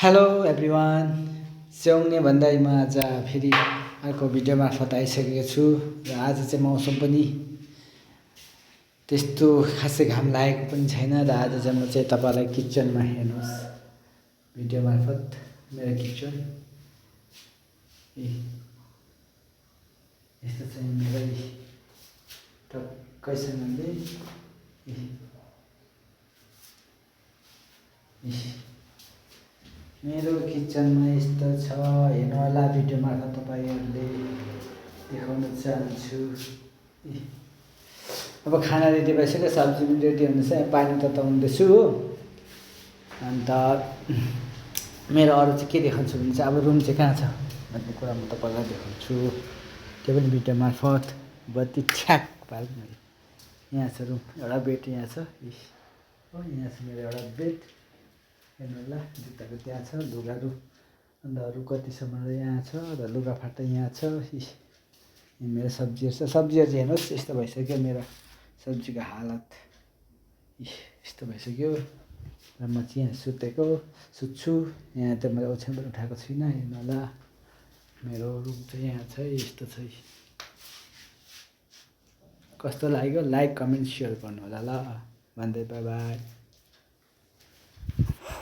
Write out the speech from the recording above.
Hello everyone, स्याउने भन्दै म आज फेरि अर्को भिडियो मार्फत आइसकेको छु र आज चाहिँ मौसम पनि त्यस्तो खासै घाम लागेको पनि छैन र आज चाहिँ म चाहिँ तपाईँलाई किचनमा हेर्नुहोस् भिडियो मार्फत मेरो किचन यस्तो चाहिँ मेरै टक्कैसँगले मेरो किचनमा यस्तो छ, हेर्नु होला भिडियो मार्फत तपाईँहरूले देखाउन चाहन्छु। अब खाना रेडी भइसक्यो, सब्जी पनि रेडी हुँदैछ, पानी तताउँदैछु हो। अन्त मेरो अरू चाहिँ के देखाउँछु भने चाहिँ अब रुम चाहिँ कहाँ छ भन्ने कुरा म तपाईँलाई देखाउँछु, त्यो पनि भिडियो मार्फत। बत्ती ठ्याक पार्नु मैले, यहाँ छ रुम, एउटा बेड यहाँ छ हो, यहाँ छ मेरो एउटा बेड, हेर्नु होला जुत्ताको त्यहाँ छ, लुगाहरू अन्त अरू कतिसम्म यहाँ छ र लुगाफाटा यहाँ छ। मेरो सब्जीहरू छ, सब्जीहरू चाहिँ हेर्नुहोस् यस्तो भइसक्यो, मेरो सब्जीको हालत यस्तो भइसक्यो र म चाहिँ यहाँ सुत्छु। यहाँ त मैले ओछ्यान पनि उठाएको छुइनँ, हेर्नु होला मेरो रुम चाहिँ यहाँ छ, यस्तो छ। कस्तो लाग्यो लाइक कमेन्ट सेयर गर्नु होला ल भन्दै, बाई बाई।